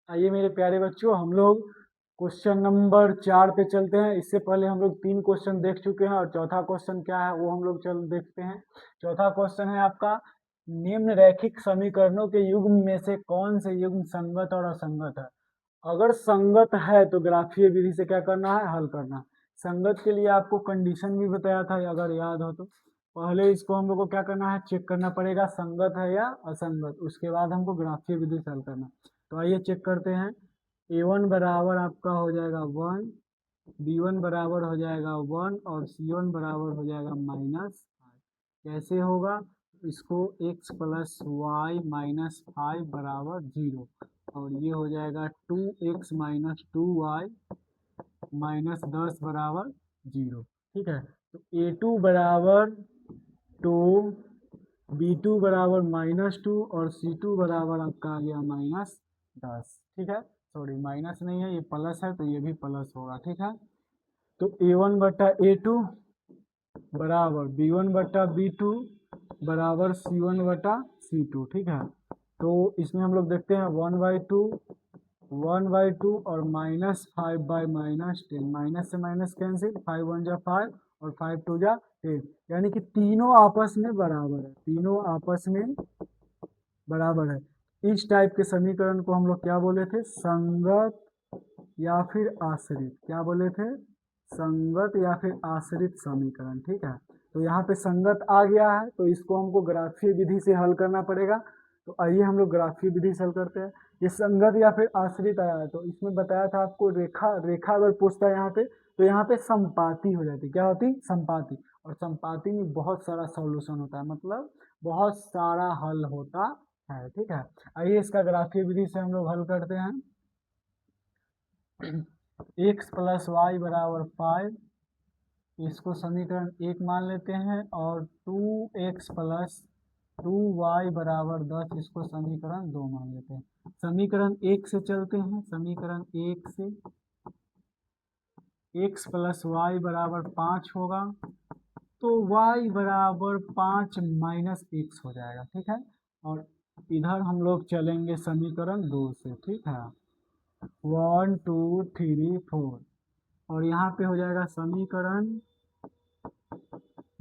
आइए मेरे प्यारे बच्चों, हम लोग क्वेश्चन नंबर 4 पे चलते हैं। इससे पहले हम लोग 3 क्वेश्चन देख चुके हैं और चौथा क्वेश्चन क्या है वो हम लोग चल देखते हैं। चौथा क्वेश्चन है आपका, निम्न रैखिक समीकरणों के युग्म में से कौन से युग्म संगत और असंगत है। अगर संगत है तो ग्राफीय विधि से क्या करना है, हल करना है। संगत के लिए आपको कंडीशन भी बताया था, अगर याद हो तो। पहले इसको हम लोग को क्या करना है, चेक करना पड़ेगा संगत है या असंगत, उसके बाद हमको ग्राफीय विधि से हल करना है। तो आइए चेक करते हैं। A1 बराबर आपका हो जाएगा 1, B1 बराबर हो जाएगा 1 और C1 बराबर हो जाएगा -5। कैसे होगा, इसको x प्लस वाई माइनस 5 बराबर 0 और ये हो जाएगा 2x माइनस 2y माइनस 10 बराबर 0। ठीक है, तो A2 बराबर 2, B2 बराबर -2 और C2 बराबर आपका आ गया -10। ठीक है, सॉरी माइनस नहीं है, ये प्लस है तो ये भी प्लस होगा। ठीक है, तो A1 बटा A2 बराबर B1 बटा B2 बराबर C1 बटा C2। ठीक है, तो इसमें हम लोग देखते हैं 1/2 और -5/-10, माइनस से माइनस कैंसिल, 5 1 जा 5 और 5 2 जा 10, यानी कि तीनों आपस में बराबर है, तीनों आपस में बराबर है। इस टाइप के समीकरण को हम लोग क्या बोले थे, संगत या फिर आश्रित। क्या बोले थे, संगत या फिर आश्रित समीकरण। ठीक है, तो यहाँ पे संगत आ गया है तो इसको हमको ग्राफीय विधि से हल करना पड़ेगा। तो आइए हम लोग ग्राफीय विधि से हल करते हैं। ये संगत या फिर आश्रित आया है तो इसमें बताया था आपको, रेखा रेखा अगर पूछता है यहाँ पे तो यहाँ पे संपाति हो जाती। क्या होती, संपाति। और संपाति में बहुत सारा सॉल्यूशन होता है, मतलब बहुत सारा हल होता है। ठीक है, आइए इसका ग्राफीय विधि से हम लोग हल करते हैं। x प्लस वाई बराबर 5, इसको समीकरण 1 मान लेते हैं और 2x प्लस 2y बराबर 10, इसको समीकरण 2 मान लेते हैं। समीकरण 1 से चलते हैं, समीकरण 1 से x प्लस वाई बराबर 5 होगा तो y बराबर 5 माइनस x हो जाएगा। ठीक है, और इधर हम लोग चलेंगे समीकरण 2 से। ठीक है, 1 2 3 4 और यहाँ पे हो जाएगा समीकरण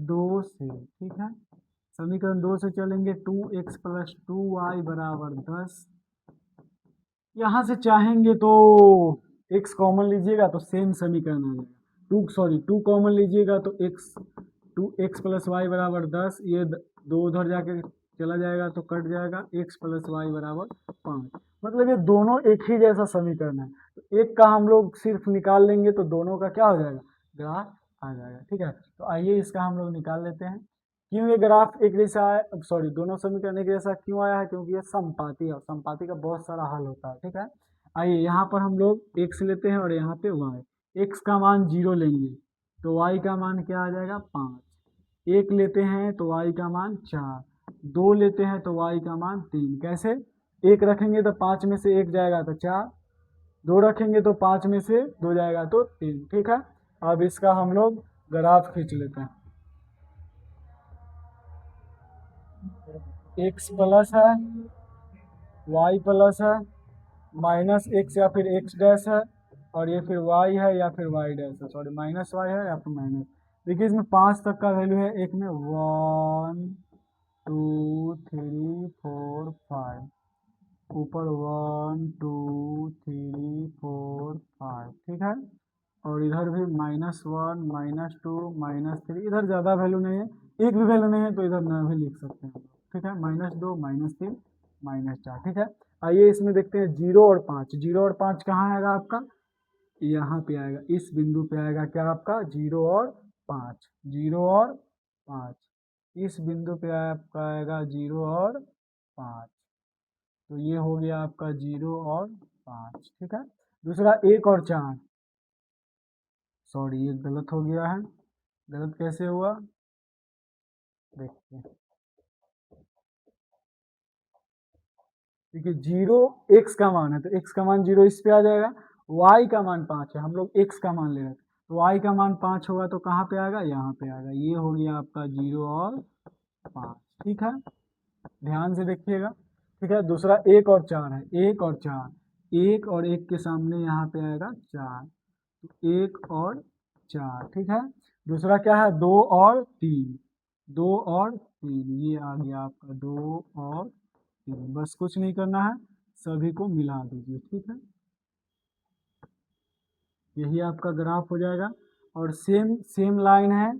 2 से। ठीक है, समीकरण 2 से चलेंगे 2x प्लस 2y बराबर 10। यहाँ से चाहेंगे तो x कॉमन लीजिएगा तो सेम समीकरण आ जाएगा। 2 कॉमन लीजिएगा तो x 2x प्लस वाई बराबर 10, ये 2 उधर जाके चला जाएगा तो कट जाएगा, x प्लस वाई बराबर 5। मतलब ये दोनों एक ही जैसा समीकरण है, तो एक का हम लोग सिर्फ निकाल लेंगे तो दोनों का क्या हो जाएगा, ग्राफ आ जाएगा। ठीक है, तो आइए इसका हम लोग निकाल लेते हैं। क्यों ये ग्राफ एक जैसा है, सॉरी दोनों समीकरण एक जैसा क्यों आया है, क्योंकि ये समपाती है और समपाती का बहुत सारा हल होता है। ठीक है, आइए यहाँ पर हम लोग x लेते हैं और यहाँ पे y। x का मान 0 लेंगे तो y का मान क्या आ जाएगा, 5। 1 लेते हैं तो y का मान 4, 2 लेते हैं तो y का मान 3। कैसे, 1 रखेंगे तो 5 में से 1 जाएगा तो 4, 2 रखेंगे तो 5 में से 2 जाएगा तो 3। ठीक है, अब इसका हम लोग ग्राफ खींच लेते हैं। x प्लस है, y प्लस है, माइनस x या फिर x डैश है और ये फिर y है या फिर y डैश है, सॉरी माइनस y है या फिर माइनस। देखिए इसमें 5 तक का वैल्यू है, एक में 1 2 3 4 5, ऊपर 1 2 3 4 5। ठीक है, और इधर भी -1 -2 -3, इधर ज़्यादा वैल्यू नहीं है, एक भी वैल्यू नहीं है तो इधर ना भी लिख सकते हैं। ठीक है, -2 -3 -4। ठीक है, आइए इसमें देखते हैं 0 और 5। 0 और 5 कहाँ आएगा आपका, यहाँ पे आएगा, इस बिंदु पे आएगा क्या आपका 0 और 5। 0 और 5 इस बिंदु पे आपका आएगा 0 और 5, तो ये हो गया आपका 0 और 5। ठीक है, दूसरा 1 और 4, सॉरी ये गलत हो गया है। गलत कैसे हुआ, देखते हैं। देखिए 0 x का मान है तो x का मान 0 इस पे आ जाएगा, y का मान 5 है, हम लोग x का मान ले रहे थे तो y का मान 5 होगा तो कहाँ पे आएगा, यहाँ पे आएगा। ये हो गया आपका 0 और 5। ठीक है, ध्यान से देखिएगा। ठीक है, दूसरा 1 और 4 है, 1 और 4, 1 और 1 के सामने यहाँ पे आएगा 4, तो 1 और 4, ठीक है। दूसरा क्या है, 2 और 3, 2 और 3, ये आ गया आपका 2 और 3। बस कुछ नहीं करना है, सभी को मिला दीजिए, ठीक है। यही आपका ग्राफ हो जाएगा। और सेम सेम लाइन है,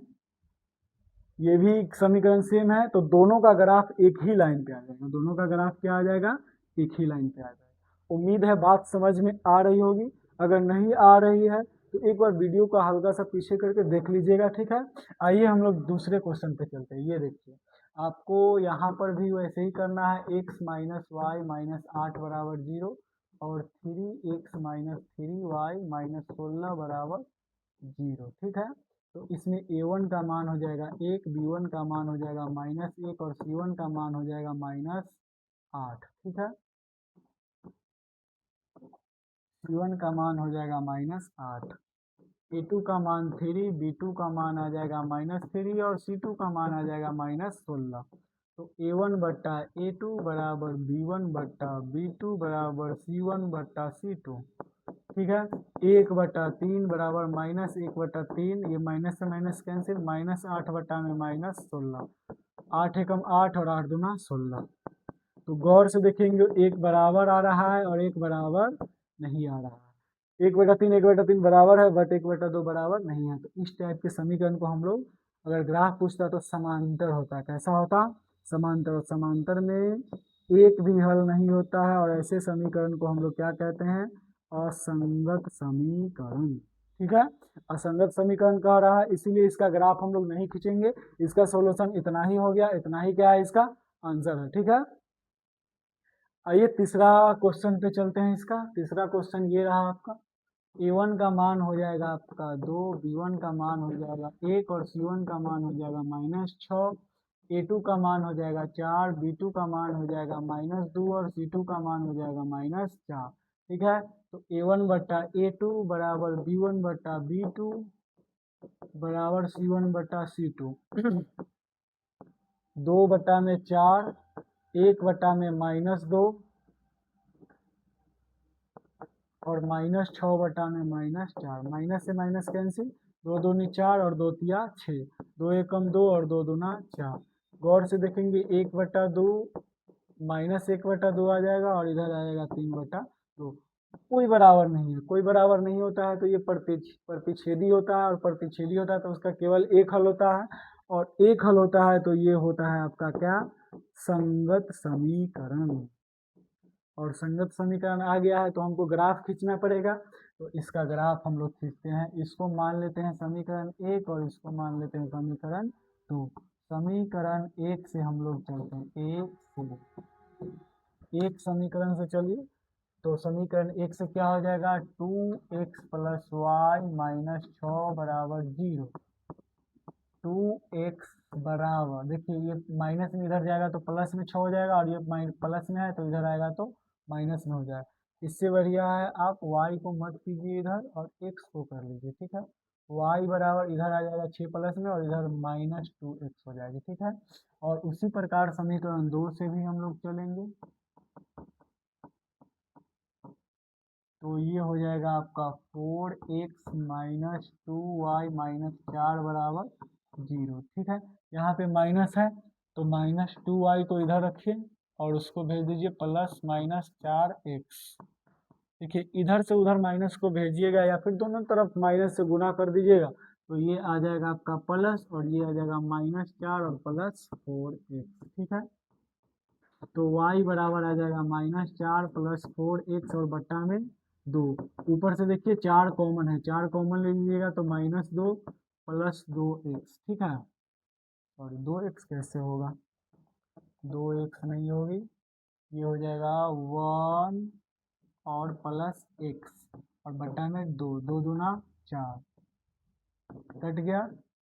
ये भी समीकरण सेम है, तो दोनों का ग्राफ एक ही लाइन पे आ जाएगा, दोनों का ग्राफ क्या आ जाएगा, एक ही लाइन पे आ जाएगा। उम्मीद है बात समझ में आ रही होगी। अगर नहीं आ रही है तो एक बार वीडियो को हल्का सा पीछे करके देख लीजिएगा, ठीक है। आइए हम लोग दूसरे क्वेश्चन पे चलते हैं। ये देखिए, आपको यहाँ पर भी वैसे ही करना है, x माइनस वाई माइनस 8 बराबर 0 और 3x माइनस 3y माइनस 16 बराबर 0, ठीक है। तो इसमें a1 का मान हो जाएगा 1, b1 का मान हो जाएगा -1 और c1 का मान हो जाएगा -8, ठीक है। c1 का मान हो जाएगा -8, a2 का मान 3, b2 का मान आ जाएगा -3 और c2 का मान आ जाएगा -16। तो a1 बट्टा a2 बराबर b1 बट्टा b2 बराबर c1 बट्टा c2, ठीक है। 1/3 बराबर -1/3, ये माइनस से माइनस कैंसिल, -8 बटा में -16, 8 एकम 8 और 8 दूना 16। तो गौर से देखेंगे, एक बराबर आ रहा है और एक बराबर नहीं आ रहा है। 1/3 बराबर है, बट 1/2 बराबर नहीं है। तो इस टाइप के समीकरण को हम लोग, अगर ग्राफ पूछता तो समांतर होता है। कैसा होता, समांतर। और समांतर में एक भी हल नहीं होता है, और ऐसे समीकरण को हम लोग क्या कहते हैं, असंगत समीकरण, ठीक है। असंगत समीकरण कह रहा है, इसीलिए इसका ग्राफ हम लोग नहीं खींचेंगे। इसका सॉल्यूशन इतना ही हो गया, इतना ही क्या है इसका आंसर है, ठीक है। आइए तीसरा क्वेश्चन पे चलते हैं। इसका तीसरा क्वेश्चन ये रहा आपका, a1 का मान हो जाएगा आपका 2, b1 का मान हो जाएगा 1 और c1 का मान हो जाएगा -6, a2 का मान हो जाएगा 4, b2 का मान हो जाएगा -2 और c2 का मान हो जाएगा -4, ठीक है। तो a1 बट्टा a2 बराबर b1 बट्टा b2 बराबर c1 बट्टा c2, 2 बट्टा में 4, 1 बट्टा में -2 और -6 बटा में -4, माइनस से माइनस कैंसिल, 2 दूनी 4 और 2 तिया 6, 2 एकम 2 और 2 दूना 4। गौर से देखेंगे, 1/2 -1/2 आ जाएगा और इधर आएगा 3/2। कोई बराबर नहीं है, कोई बराबर नहीं होता है तो ये प्रतिच्छेदी होता है, और प्रतिच्छेदी होता है तो उसका केवल एक हल होता है, और एक हल होता है तो ये होता है आपका क्या, संगत समीकरण। और संगत समीकरण आ गया है तो हमको ग्राफ खींचना पड़ेगा। तो इसका ग्राफ हम लोग खींचते हैं। इसको मान लेते हैं समीकरण 1 और इसको मान लेते हैं समीकरण 2। समीकरण 1 से हम लोग चलते हैं, 1 समीकरण से चलिए। तो समीकरण 1 से क्या हो जाएगा, 2x प्लस वाई माइनस 6 बराबर 0। 2x बराबर, देखिए ये माइनस में इधर जाएगा तो प्लस में 6 हो जाएगा, और ये प्लस में है तो इधर आएगा तो माइनस में हो जाएगा। इससे बढ़िया है आप y को मत कीजिए इधर और x को कर लीजिए, ठीक है। y बराबर इधर आ जाएगा 6 प्लस में और इधर -2x हो जाएगी, ठीक है। और उसी प्रकार समीकरण 2 से भी हम लोग चलेंगे। तो ये हो जाएगा आपका 4x माइनस 2y माइनस 4 बराबर 0, ठीक है। यहाँ पे माइनस है तो -2y को इधर रखिए और उसको भेज दीजिए प्लस -4x। देखिए इधर से उधर माइनस को भेजिएगा या फिर दोनों तरफ माइनस से गुना कर दीजिएगा, तो ये आ जाएगा आपका प्लस और ये आ जाएगा -4 और प्लस 4x, ठीक है। तो y बराबर आ जाएगा -4 प्लस 4x और बट्टा में 2। ऊपर से देखिए 4 कॉमन है, 4 कॉमन ले लीजिएगा तो -2 प्लस 2x, ठीक है। और 2x कैसे होगा, 2x नहीं होगी, ये हो जाएगा 1 और प्लस x और बट्टा में 2, 2 दूना 4, कट गया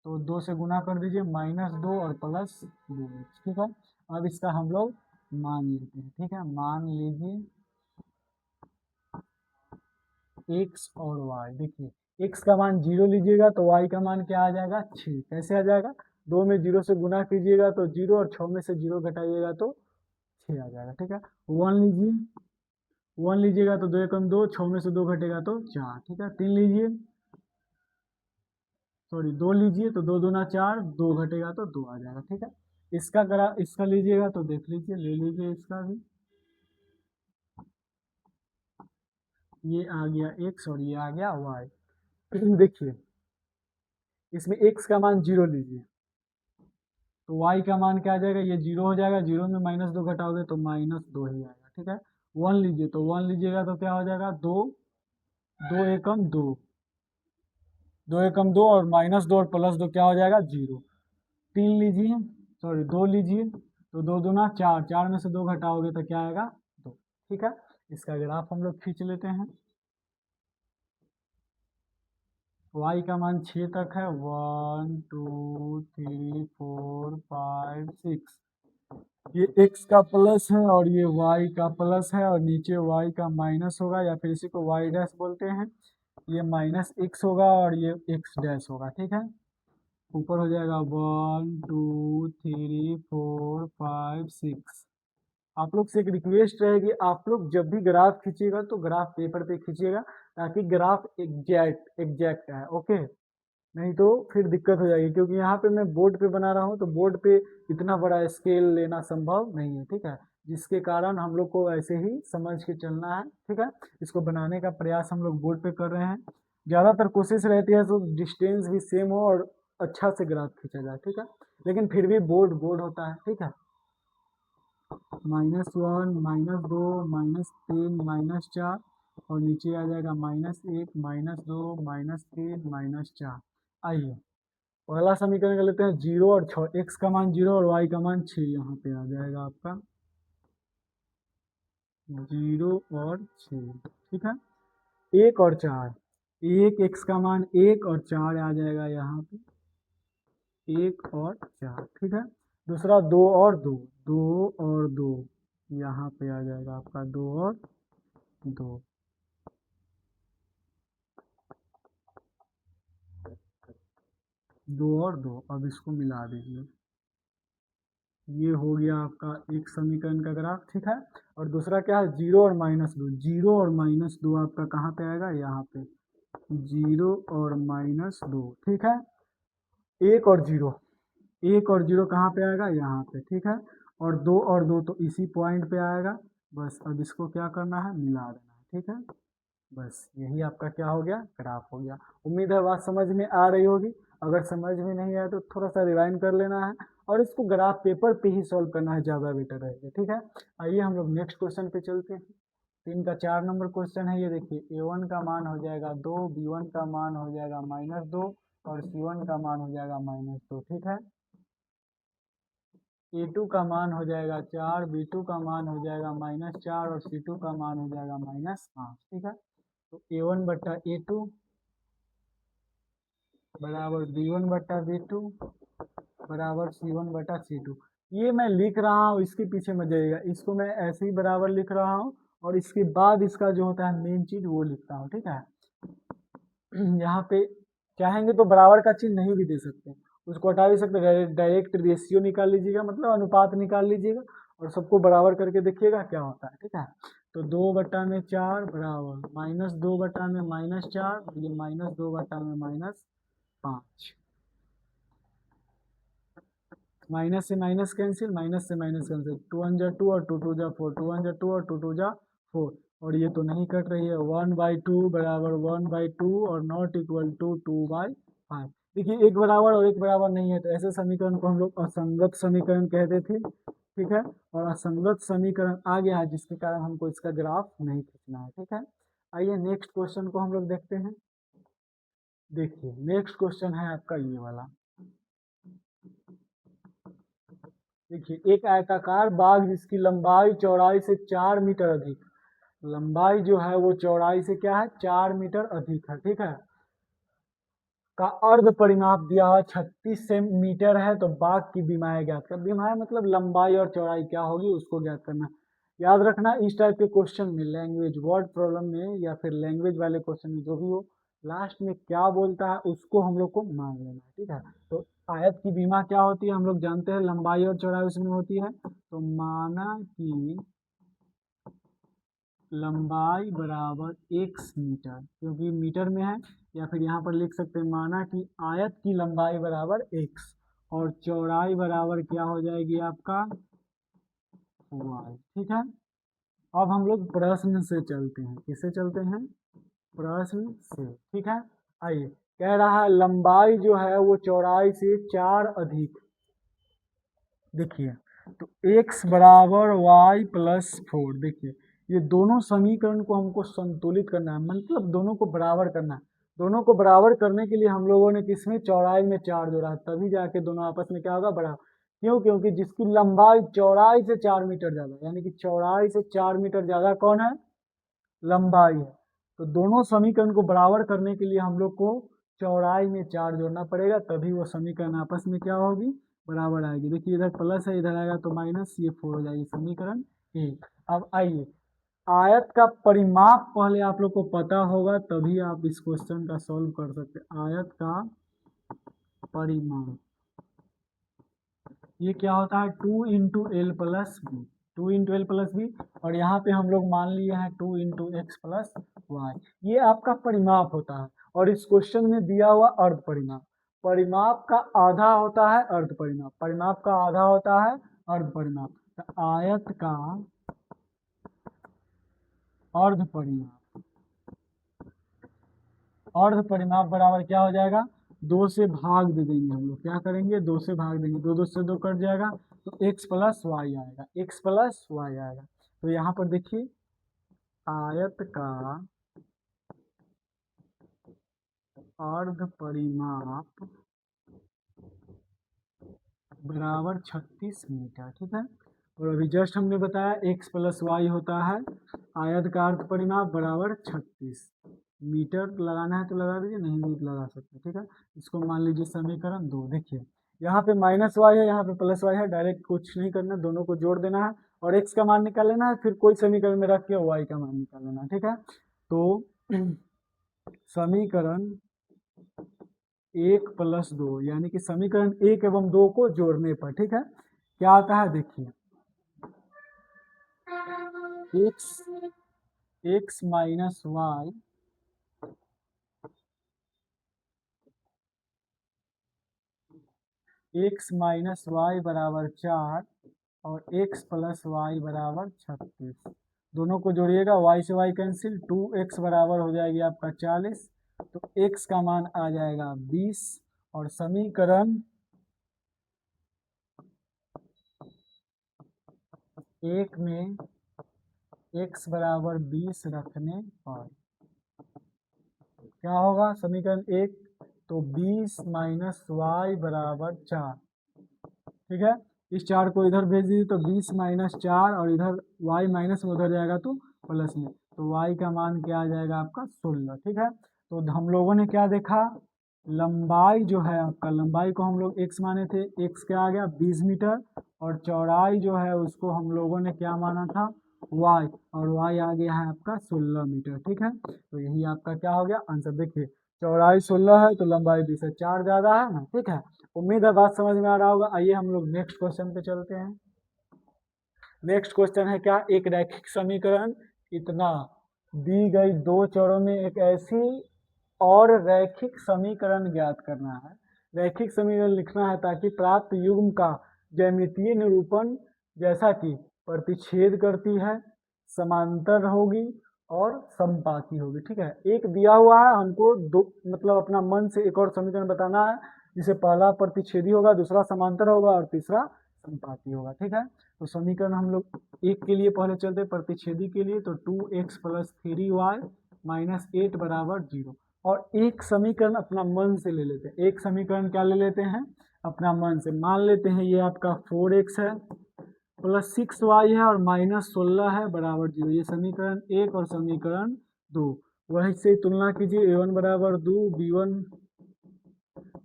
तो 2 से गुना कर दीजिए, -2 और प्लस 2x, ठीक है। अब इसका हम लोग मान लेते हैं, ठीक है। मान लीजिए x और y, देखिए x का मान 0 लीजिएगा तो y का मान क्या आ जाएगा, 6। कैसे आ जाएगा, 2 में 0 से गुना कीजिएगा तो 0 और 6 में से 0 घटाइएगा तो 6 आ जाएगा, ठीक है। 1 लीजिए 1 लीजिएगा तो 2 एकम 2, 6 में से 2 घटेगा तो 4, ठीक है। 3 लीजिए, सॉरी 2 लीजिए तो 2 दूना 4, 2 घटेगा तो 2 आ जाएगा, ठीक है। इसका लीजिएगा तो देख लीजिए, ले लीजिए इसका भी, ये आ गया x और ये आ गया y। देखिए इसमें x का मान 0 लीजिए तो y का मान क्या आ जाएगा, ये 0 हो जाएगा, 0 में -2 घटाओगे तो -2 ही आएगा, ठीक है। 1 लीजिए तो 1 लीजिएगा तो क्या हो जाएगा, 2, 2 एकम 2, 2 एकम 2 और -2 और +2 क्या हो जाएगा 0। 3 लीजिए, सॉरी 2 लीजिए तो 2 दूना 4, 4 में से 2 घटाओगे तो क्या आएगा 2, ठीक है। इसका ग्राफ हम लोग खींच लेते हैं। y का मान 6 तक है, 1 2 3 4 5 6, ये x का प्लस है और ये y का प्लस है और नीचे y का माइनस होगा या फिर इसी को y डैश बोलते हैं। ये -x होगा और ये x डैश होगा, ठीक है। ऊपर हो जाएगा 1 2 3 4 5 6। आप लोग से एक रिक्वेस्ट रहेगी, आप लोग जब भी ग्राफ खींचिएगा तो ग्राफ पेपर पे खींचिएगा ताकि ग्राफ एग्जैक्ट है, ओके। नहीं तो फिर दिक्कत हो जाएगी, क्योंकि यहाँ पे मैं बोर्ड पे बना रहा हूँ तो बोर्ड पे इतना बड़ा स्केल लेना संभव नहीं है, ठीक है। जिसके कारण हम लोग को ऐसे ही समझ के चलना है, ठीक है। इसको बनाने का प्रयास हम लोग बोर्ड पे कर रहे हैं। ज़्यादातर कोशिश रहती है तो डिस्टेंस भी सेम हो और अच्छा से ग्राफ खींचा जाए, ठीक है। लेकिन फिर भी बोर्ड बोर्ड होता है, ठीक है। -1 -2 -3 -4 और नीचे आ जाएगा -1 -2 -3 -4। आइए पहला समीकरण कर लेते हैं, 0 और 6, x का मान 0 और y का मान 6, यहाँ पे आ जाएगा आपका 0 और 6, ठीक है। 1 और 4, 1 x का मान 1 और 4 आ जाएगा यहाँ पे 1 और 4, ठीक है। दूसरा 2 और 2, 2 और 2 यहाँ पे आ जाएगा आपका 2 और 2, 2 और 2, अब इसको मिला दीजिए। ये हो गया आपका एक समीकरण का ग्राफ, ठीक है। और दूसरा क्या है, 0 और -2, 0 और -2 आपका कहाँ पे आएगा, यहाँ पे 0 और -2, ठीक है। 1 और 0, 1 और 0 कहाँ पे आएगा, यहाँ पे, ठीक है। और 2 और 2 तो इसी पॉइंट पे आएगा। बस अब इसको क्या करना है, मिला देना है, ठीक है। बस यही आपका क्या हो गया, ग्राफ हो गया। उम्मीद है बात समझ में आ रही होगी। अगर समझ में नहीं आया तो थोड़ा सा रिवाइंड कर लेना है और इसको ग्राफ पेपर पे ही सॉल्व करना है, ज़्यादा बेटर रहेगा, ठीक है। आइए हम लोग नेक्स्ट क्वेश्चन पे चलते हैं। 3 का 4 नंबर क्वेश्चन है, ये देखिए A1 का मान हो जाएगा 2, B1 का मान हो जाएगा -2 और C1 का मान हो जाएगा -2, ठीक है। A2 का मान हो जाएगा 4, B2 का मान हो जाएगा -4 और C2 का मान हो जाएगा -5, ठीक है। तो A1 बट्टा A2 बराबर B1 बट्टा B2 बराबर C1 बटा C2। ये मैं लिख रहा हूँ, इसके पीछे मत जाइएगा, इसको मैं ऐसे ही बराबर लिख रहा हूँ और इसके बाद इसका जो होता है मेन चीज वो लिखता हूँ, ठीक है। यहाँ पे चाहेंगे तो बराबर का चिन्ह नहीं भी दे सकते, उसको हटा भी सकते, डायरेक्ट रेशियो निकाल लीजिएगा, मतलब अनुपात निकाल लीजिएगा और सबको बराबर करके देखिएगा क्या होता है, ठीक है। तो 2/4 बराबर -2 में -4, ये -2 में -5, माइनस से माइनस कैंसिल, माइनस से माइनस कैंसिल, 2 1 जा 2 और 2 2 जा 4, 2 1 जा 2 और 2 2 जा 4 और ये तो नहीं कट रही है, 1/2 बराबर 1/2 और नॉट इक्वल टू 2/5। देखिए एक बराबर और एक बराबर नहीं है तो ऐसे समीकरण को हम लोग असंगत समीकरण कहते थे, ठीक है। और असंगत समीकरण आ गया है जिसके कारण हमको इसका ग्राफ नहीं खींचना है, ठीक है। आइए नेक्स्ट क्वेश्चन को हम लोग देखते हैं। देखिए नेक्स्ट क्वेश्चन है आपका ये वाला। देखिए एक आयताकार बाग जिसकी लंबाई चौड़ाई से 4 मीटर अधिक, लंबाई जो है वो चौड़ाई से क्या है 4 मीटर अधिक है, ठीक है। का अर्ध परिमाप दिया हुआ 36 सेंटीमीटर है, तो बाग की विमाएं ज्ञात कर। विमाएं मतलब लंबाई और चौड़ाई क्या होगी उसको ज्ञात करना। याद रखना इस टाइप के क्वेश्चन में, लैंग्वेज वर्ड प्रॉब्लम में या फिर लैंग्वेज वाले क्वेश्चन में जो भी हो, लास्ट में क्या बोलता है उसको हम लोग को मान लेना है, ठीक है। तो आयत की विमा क्या होती है हम लोग जानते हैं, लंबाई और चौड़ाई उसमें होती है, तो माना कि लंबाई बराबर x मीटर, क्योंकि मीटर में है, या फिर यहाँ पर लिख सकते हैं माना कि आयत की लंबाई बराबर x और चौड़ाई बराबर क्या हो जाएगी आपका y। ठीक है, अब हम लोग प्रश्न से चलते हैं। किससे चलते हैं? प्रश्न से। ठीक है, आइए। कह रहा है लंबाई जो है वो चौड़ाई से 4 अधिक। देखिए, तो x बराबर y प्लस 4। देखिए, ये दोनों समीकरण को हमको संतुलित करना है, मतलब दोनों को बराबर करना है। दोनों को बराबर करने के लिए हम लोगों ने किसमें चौड़ाई में 4 जोड़ा है, तभी जाके दोनों आपस में क्या होगा बराबर। क्यों? क्योंकि जिसकी लंबाई चौड़ाई से 4 मीटर ज्यादा, यानी कि चौड़ाई से 4 मीटर ज्यादा कौन है? लंबाई है। तो दोनों समीकरण को बराबर करने के लिए हम लोग को चौड़ाई में 4 जोड़ना पड़ेगा, तभी वो समीकरण आपस में क्या होगी बराबर आएगी। देखिए, इधर प्लस है, इधर आएगा तो माइनस, ये 4 हो जाएगी समीकरण 1। अब आइए, आयत का परिमाप पहले आप लोग को पता होगा, तभी आप इस क्वेश्चन का सॉल्व कर सकते हैं। आयत का परिमाप ये क्या होता है? 2 into L plus B, 2 into L plus B, और यहाँ पे हम लोग मान लिए हैं 2 इंटू एक्स प्लस वाई। ये आपका परिमाप होता है, और इस क्वेश्चन में दिया हुआ अर्ध परिमाप। परिमाप का आधा होता है अर्ध परिमाप, परिमाप का आधा होता है अर्ध परिमाप। तो आयत का अर्ध परिमाप, अर्ध परिमाप बराबर क्या हो जाएगा? 2 से भाग दे देंगे हम लोग। क्या करेंगे? 2 से भाग देंगे, 2 2 से 2 कट जाएगा, तो x प्लस वाई आएगा, x प्लस वाई आएगा। तो यहाँ पर देखिए, आयत का अर्ध परिमाप बराबर 36 मीटर। ठीक है, और अभी जस्ट हमने बताया x प्लस वाई होता है आयत का अर्ध परिमाप बराबर 36 मीटर। लगाना है तो लगा दीजिए, नहीं भी लगा सकते। ठीक है, इसको मान लीजिए समीकरण 2। देखिए, यहाँ पे माइनस वाई है, यहाँ पे प्लस वाई है, डायरेक्ट कुछ नहीं करना, दोनों को जोड़ देना है और x का मान निकाल लेना है, फिर कोई समीकरण में रख के y का मान निकाल लेना है। ठीक है, तो समीकरण 1 प्लस 2, यानी कि समीकरण 1 एवं 2 को जोड़ने पर, ठीक है, क्या आता है? देखिए, x minus Y x minus Y बराबर 4 और x प्लस वाई बराबर 36। दोनों को जोड़िएगा, y से y कैंसिल, 2x बराबर हो जाएगी आपका 40, तो x का मान आ जाएगा 20। और समीकरण 1 में x बराबर 20 रखने पर क्या होगा? समीकरण 1, तो 20 माइनस वाई बराबर 4। ठीक है, इस 4 को इधर भेज दीजिए, तो 20 माइनस 4, और इधर y माइनस में उधर जाएगा तो प्लस में, तो y का मान क्या आ जाएगा आपका 16। ठीक है, तो हम लोगों ने क्या देखा? लंबाई जो है आपका, लंबाई को हम लोग x माने थे, x क्या आ गया 20 मीटर, और चौड़ाई जो है उसको हम लोगों ने क्या माना था? y, और y आ गया है आपका 16 मीटर। ठीक है, तो यही आपका क्या हो गया आंसर। देखिए, चौड़ाई 16 है तो लंबाई 20 है, 4 ज्यादा है ना। ठीक है, उम्मीद है बात समझ में आ रहा होगा। आइए हम लोग नेक्स्ट क्वेश्चन पे चलते हैं। नेक्स्ट क्वेश्चन है क्या? एक रैखिक समीकरण इतना दी गई दो चरों में एक ऐसी और रैखिक समीकरण ज्ञात करना है। रैखिक समीकरण लिखना है ताकि प्राप्त युग्म का ज्यामितीय निरूपण जैसा कि प्रतिच्छेद करती है, समांतर होगी और समपाती होगी। ठीक है, एक दिया हुआ है हमको, दो मतलब अपना मन से एक और समीकरण बताना है, जिसे पहला प्रतिच्छेदी होगा, दूसरा समांतर होगा और तीसरा समपाती होगा। ठीक है, तो समीकरण हम लोग एक के लिए पहले चलते हैं, प्रतिच्छेदी के लिए, तो 2x प्लस 3y माइनस 8 बराबर 0। और एक समीकरण अपना मन से ले लेते हैं। एक समीकरण क्या ले लेते हैं? अपना मन से। मान लेते हैं ये आपका 4x है प्लस 6y है और माइनस 16 है बराबर 0। ये समीकरण 1 और समीकरण 2। वही से तुलना कीजिए, a1 बराबर 2,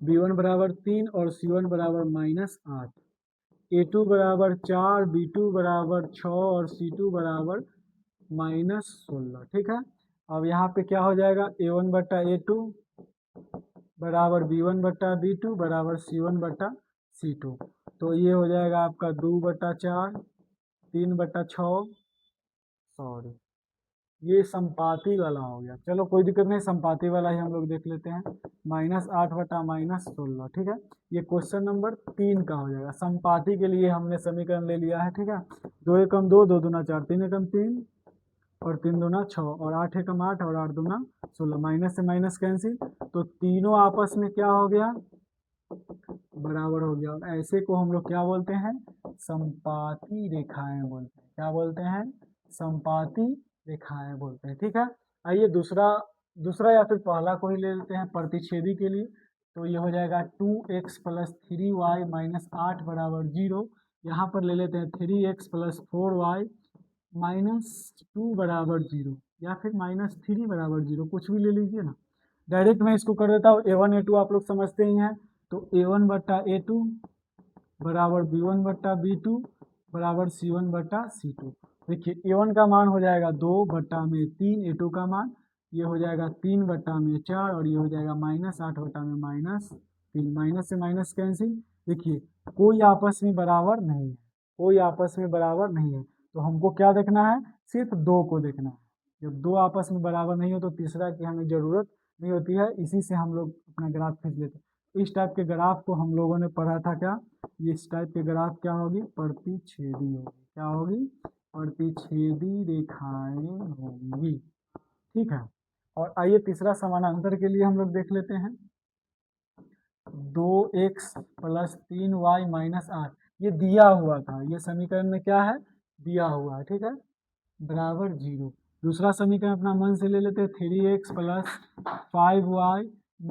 b1 बराबर 3 और c1 बराबर माइनस 8, a2 बराबर 4, b2 बराबर 6 और c2 बराबर माइनस 16। ठीक है, अब यहाँ पे क्या हो जाएगा? a1 बट्टा a2 बराबर b1 बट्टा b2 बराबर c1 बट्टा c2। तो ये हो जाएगा आपका 2 बट्टा 4, 3 बट्टा 6, सॉरी ये संपाती वाला हो गया। चलो कोई दिक्कत नहीं, संपाती वाला ही हम लोग देख लेते हैं। -8 बटा -16, ठीक है। ये क्वेश्चन नंबर 3 का हो जाएगा। संपाती के लिए हमने समीकरण ले लिया है, ठीक है। 2 एकम 2, 2 दूना 4, 3 एकम 3 और 3 दूना 6 और 8 एकम 8 और 8 दूना 16। माइनस से माइनस कैंसिल, तो तीनों आपस में क्या हो गया, बराबर हो गया। और ऐसे को हम लोग क्या बोलते हैं, संपाती रेखाएं बोलते हैं। क्या बोलते हैं, संपाती रेखाएं बोलते हैं, ठीक है। आइए दूसरा या फिर पहला को ही ले लेते हैं प्रतिच्छेदी के लिए। तो ये हो जाएगा 2x + 3y - 8 बराबर 0। यहाँ पर ले लेते हैं 3x + 4y - 2 बराबर 0 या फिर -3 बराबर 0, कुछ भी ले लीजिए ना। डायरेक्ट मैं इसको कर देता हूँ। a1 a2 आप लोग समझते ही हैं, तो a1 बट्टा a2 बराबर b1 बट्टा b2 बराबर c1 बट्टा c2। देखिए a1 का मान हो जाएगा 2 बट्टा में 3, a2 का मान ये हो जाएगा 3 बट्टा में 4 और ये हो जाएगा -8 बट्टा में -3। माइनस से माइनस कैंसिल। देखिए कोई आपस में बराबर नहीं है, कोई आपस में बराबर नहीं है, तो हमको क्या देखना है, सिर्फ 2 को देखना है। जब 2 आपस में बराबर नहीं हो तो तीसरा की हमें जरूरत नहीं होती है। इसी से हम लोग अपना ग्राफ खींच लेते हैं। इस टाइप के ग्राफ को हम लोगों ने पढ़ा था क्या, इस टाइप के ग्राफ क्या होगी, प्रतिच्छेदी होगी। क्या होगी, प्रतिच्छेदी रेखाएं होंगी, ठीक है। और आइए तीसरा समानांतर के लिए हम लोग देख लेते हैं। 2x + 3y - 8, ये दिया हुआ था, ये समीकरण में क्या है, दिया हुआ है, ठीक है, बराबर 0। दूसरा समीकरण अपना मन से ले लेते हैं, 3x + 5y -